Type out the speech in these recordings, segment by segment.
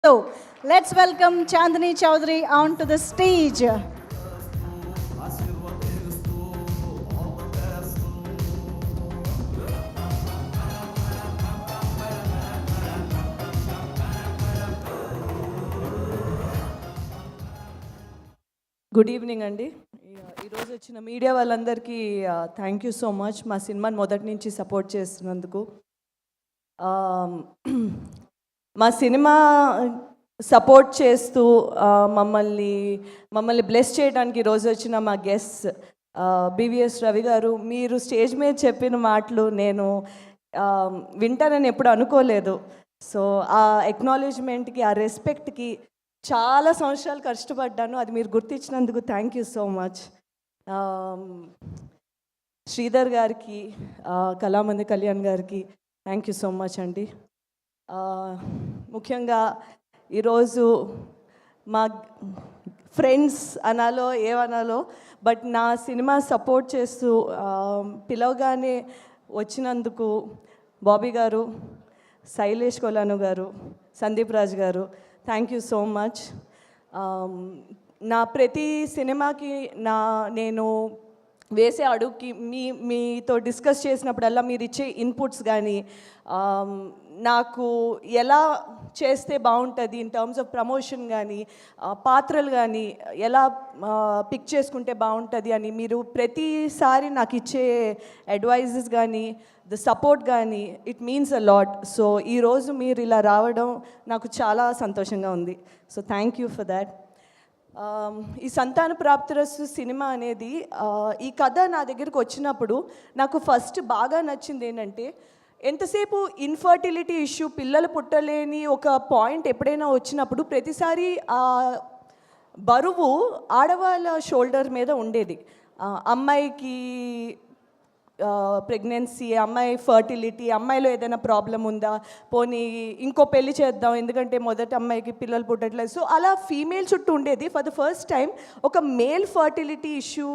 So, let's welcome Chandni Chowdhury onto the stage. Good evening అండి. ఈరోజు వచ్చిన media వాళ్ళందరికీ థ్యాంక్ యూ సో మచ్ మా సినిమాని మొదటి నుంచి సపోర్ట్ చేస్తున్నందుకు. మా సినిమా సపోర్ట్ చేస్తూ మమ్మల్ని బ్లెస్ చేయడానికి ఈరోజు వచ్చిన మా గెస్ట్ బివిఎస్ రవి గారు. మీరు స్టేజ్ మీద చెప్పిన మాటలు నేను వింటానని ఎప్పుడు అనుకోలేదు. సో ఆ ఎక్నాలెడ్జ్మెంట్కి, ఆ రెస్పెక్ట్కి చాలా సంవత్సరాలు కష్టపడ్డాను. అది మీరు గుర్తించినందుకు thank you so much. Sridhar గారికి, కళామంది కళ్యాణ్ గారికి థ్యాంక్ యూ సో మచ్ అండి. ముఖ్యంగా ఈరోజు మా ఫ్రెండ్స్ అనాలో ఏమనాలో, బట్ నా సినిమా సపోర్ట్ చేస్తూ పిలవగానే వచ్చినందుకు బాబీ గారు, శైలేష్ కొలాను గారు, సందీప్ రాజ్ గారు, థ్యాంక్ యూ సో మచ్. నా ప్రతి సినిమాకి నేను వేసే అడుగుకి మీతో డిస్కస్ చేసినప్పుడల్లా మీరు ఇచ్చే ఇన్పుట్స్ కానీ, నాకు ఎలా చేస్తే బాగుంటుంది ఇన్ టర్మ్స్ ఆఫ్ ప్రమోషన్ కానీ, పాత్రలు కానీ ఎలా పిక్ చేసుకుంటే బాగుంటుంది అని మీరు ప్రతిసారి నాకు ఇచ్చే అడ్వైజెస్ కానీ, ద సపోర్ట్ కానీ, it means a lot. So ఈరోజు మీరు ఇలా రావడం నాకు చాలా సంతోషంగా ఉంది. So thank you for that. ఈ సంతాన ప్రాప్తిరస్తు సినిమా అనేది, ఈ కథ నా దగ్గరికి వచ్చినప్పుడు నాకు ఫస్ట్ బాగా నచ్చింది ఏంటంటే, ఎంతసేపు ఇన్ఫర్టిలిటీ ఇష్యూ, పిల్లలు పుట్టలేని ఒక పాయింట్ ఎప్పుడైనా వచ్చినప్పుడు ప్రతిసారి ఆ బరువు ఆడవాళ్ళ షోల్డర్ మీద ఉండేది. అమ్మాయికి ప్రెగ్నెన్సీ, అమ్మాయి ఫర్టిలిటీ, అమ్మాయిలో ఏదైనా ప్రాబ్లం ఉందా, పోనీ ఇంకో పెళ్లి చేద్దాం ఎందుకంటే మొదటి అమ్మాయికి పిల్లలు పుట్టట్లేదు. సో అలా ఫీమేల్ చుట్టూ ఉండేది. ఫర్ ద ఫస్ట్ టైం ఒక మేల్ ఫర్టిలిటీ ఇష్యూ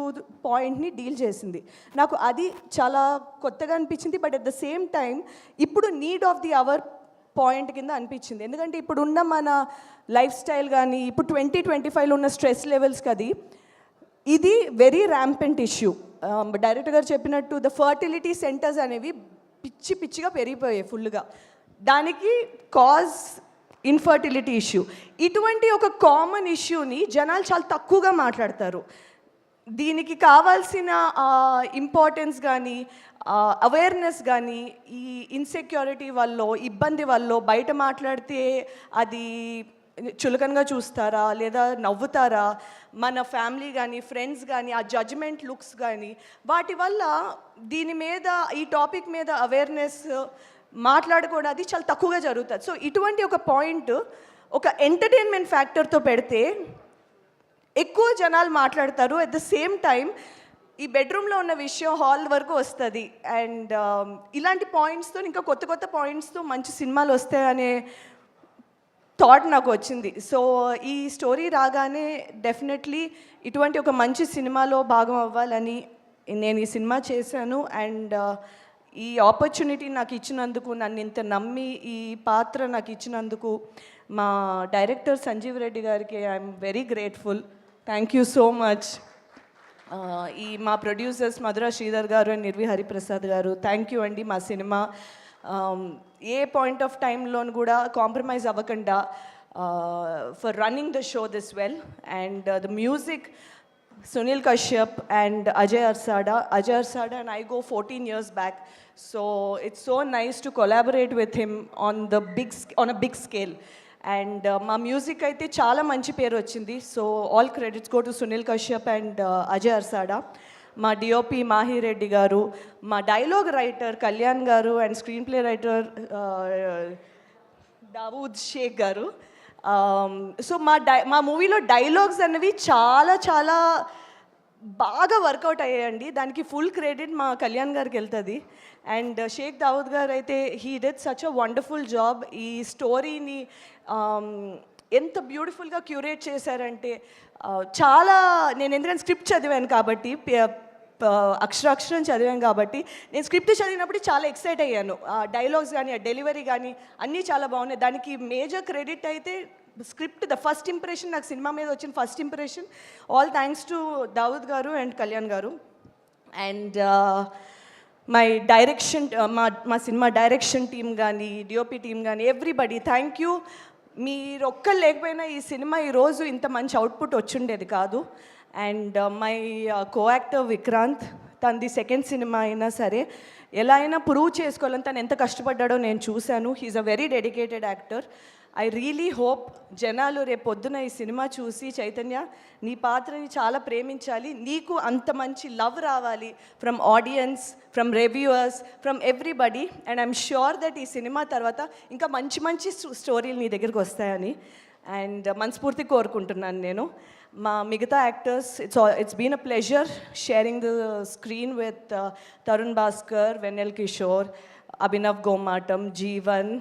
పాయింట్ని డీల్ చేసింది. నాకు అది చాలా కొత్తగా అనిపించింది. But at the same time ఇప్పుడు need of the hour point కింద అనిపించింది. ఎందుకంటే ఇప్పుడున్న మన లైఫ్ స్టైల్ కానీ, ఇప్పుడు 2025లో ఉన్న స్ట్రెస్ లెవెల్స్కి ఇది వెరీ ర్యాంపెంట్ ఇష్యూ. డైరెక్టర్ గారు చెప్పినట్టు ద ఫర్టిలిటీ సెంటర్స్ అనేవి పిచ్చిగా పెరిగిపోయాయి ఫుల్గా. దానికి కాజ్ ఇన్ఫర్టిలిటీ ఇష్యూ. ఇటువంటి ఒక కామన్ ఇష్యూని జనాలు చాలా తక్కువగా మాట్లాడతారు. దీనికి కావాల్సిన ఇంపార్టెన్స్ కానీ, అవేర్నెస్ కానీ, ఈ ఇన్సెక్యూరిటీ వల్ల, ఇబ్బంది వల్ల బయట మాట్లాడితే అది చులకనగా చూస్తారా లేదా నవ్వుతారా, మన ఫ్యామిలీ కానీ, ఫ్రెండ్స్ కానీ, ఆ జడ్జ్మెంట్ లుక్స్ కానీ, వాటి వల్ల దీని మీద, ఈ టాపిక్ మీద అవేర్నెస్ మాట్లాడుకోవడం అది చాలా తక్కువగా జరుగుతుంది. సో ఇటువంటి ఒక పాయింట్ ఒక ఎంటర్టైన్మెంట్ ఫ్యాక్టర్తో పెడితే ఎక్కువ జనాలు మాట్లాడతారు. అట్ ద సేమ్ టైం ఈ బెడ్రూమ్లో ఉన్న విషయం హాల్ వరకు వస్తుంది. అండ్ ఇలాంటి పాయింట్స్తో, ఇంకా కొత్త పాయింట్స్తో మంచి సినిమాలు వస్తాయనే థాట్ నాకు వచ్చింది. సో ఈ స్టోరీ రాగానే డెఫినెట్లీ ఇటువంటి ఒక మంచి సినిమాలో భాగం అవ్వాలని నేను ఈ సినిమా చేశాను. అండ్ ఈ ఆపర్చునిటీ నాకు ఇచ్చినందుకు, నన్ను ఇంత నమ్మి ఈ పాత్ర నాకు ఇచ్చినందుకు మా డైరెక్టర్ సంజీవ్ రెడ్డి గారికి I'm very grateful. Thank you so much. ఈ మా ప్రొడ్యూసర్స్ మధురా శ్రీధర్ గారు అండ్ నిర్వి హరిప్రసాద్ గారు, థ్యాంక్ యూ అండి. మా సినిమా ఏ పాయింట్ ఆఫ్ టైంలోను కూడా కాంప్రమైజ్ అవ్వకుండా for running the show this well. And the music Sunil Kashyap and Ajay Arsada and I go 14 years back. So it's so nice to collaborate with him on a big scale. And మా music అయితే చాలా మంచి పేరు వచ్చింది. So all credits go to Sunil Kashyap and Ajay Arsada. మా DOP Mahireddy గారు, మా dialogue writer Kalyan గారు and screenplay writer Dawood Sheikh గారు. సో మా మూవీలో డైలాగ్స్ అనేవి చాలా బాగా వర్కౌట్ అయ్యాయండి. దానికి ఫుల్ క్రెడిట్ మా కళ్యాణ్ గారికి వెళ్తుంది. అండ్ షేక్ దావూద్ గారు అయితే he did such a wonderful job. ఈ స్టోరీని ఎంత బ్యూటిఫుల్గా క్యూరేట్ చేశారంటే, చాలా నేను ఎందుకంటే స్క్రిప్ట్ చదివాను కాబట్టి, అక్షరాక్షరం చదివాను కాబట్టి నేను స్క్రిప్ట్ చదివినప్పుడు చాలా ఎక్సైట్ అయ్యాను. డైలాగ్స్ కానీ, ఆ డెలివరీ కానీ అన్నీ చాలా బాగున్నాయి. దానికి మేజర్ క్రెడిట్ అయితే స్క్రిప్ట్ ద ఫస్ట్ ఇంప్రెషన్, నాకు సినిమా మీద వచ్చిన first impression all thanks to Dawood గారు అండ్ కళ్యాణ్ గారు. అండ్ మై డైరెక్షన్, మా సినిమా డైరెక్షన్ టీమ్ కానీ, డిఓపి టీమ్ కానీ, ఎవ్రీబడి థ్యాంక్ యూ. మీరు ఒక్కరు లేకపోయినా ఈ సినిమా ఈరోజు ఇంత మంచి అవుట్పుట్ వచ్చిండేది కాదు. And my co actor Vikrant, తనది సెకండ్ సినిమా అయినా సరే ఎలా అయినా ప్రూవ్ చేసుకోవాలని తను ఎంత కష్టపడ్డాడో నేను చూశాను. He is a very dedicated actor. I really hope జనాలు రేపు పొద్దున ఈ సినిమా చూసి చైతన్య నీ పాత్రని చాలా ప్రేమించాలి, నీకు అంత మంచి లవ్ రావాలి from audience, from reviewers, from everybody. And I'm sure that ఈ సినిమా తర్వాత ఇంకా మంచి మంచి స్టోరీలు నీ దగ్గరికి వస్తాయని అండ్ మనస్ఫూర్తి కోరుకుంటున్నాను నేను. మా మిగతా actors, it's been a pleasure sharing the screen with Tarun Bhaskar, Vennela Kishore, Abhinav Gomatam, Jeevan.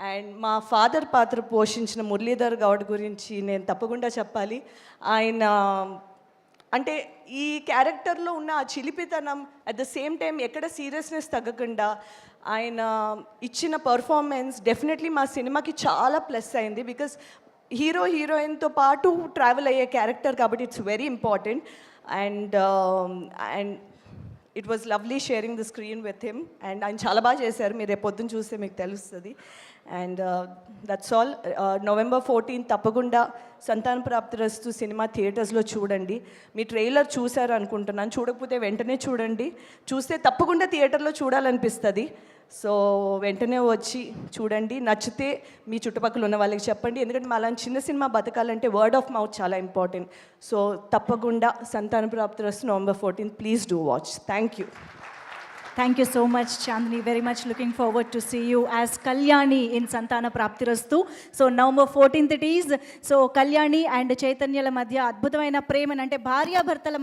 And మా ఫాదర్ పాత్ర పోషించిన మురళీధర్ గౌడ్ గురించి నేను తప్పకుండా చెప్పాలి. ఆయన అంటే ఈ క్యారెక్టర్లో ఉన్న ఆ చిలిపితనం, అట్ ద సేమ్ టైం ఎక్కడ సీరియస్నెస్ తగ్గకుండా ఆయన ఇచ్చిన పర్ఫార్మెన్స్ డెఫినెట్లీ మా సినిమాకి చాలా ప్లస్ అయింది. బికాస్ హీరోయిన్తో పాటు ట్రావెల్ అయ్యే క్యారెక్టర్ కాబట్టి it's very important. And it was lovely sharing the screen with him. And ఆయన చాలా బాగా చేశారు, మీరు రేపు పొద్దున్న చూస్తే మీకు తెలుస్తుంది. And that's all. November 14 తప్పకుండా సంతాన ప్రాప్తిరస్తు సినిమా థియేటర్స్లో చూడండి. మీ ట్రైలర్ చూశారు అనుకుంటున్నాను, చూడకపోతే వెంటనే చూడండి, చూస్తే తప్పకుండా థియేటర్లో చూడాలనిపిస్తుంది. సో వెంటనే వచ్చి చూడండి, నచ్చితే మీ చుట్టుపక్కల ఉన్న వాళ్ళకి చెప్పండి. ఎందుకంటే మా అలాంటి చిన్న సినిమా బతకాలంటే వర్డ్ ఆఫ్ మౌత్ చాలా ఇంపార్టెంట్. సో తప్పకుండా సంతాన ప్రాప్తిరస్తు November 14, please do watch. Thank you. Thank you so much, Chandni. Very much looking forward to see you as Kalyani in Santana Praptirastu. So November 14th it is. So Kalyani and Chaitanyala madhya adbhutamaina prema ante bharya bhartala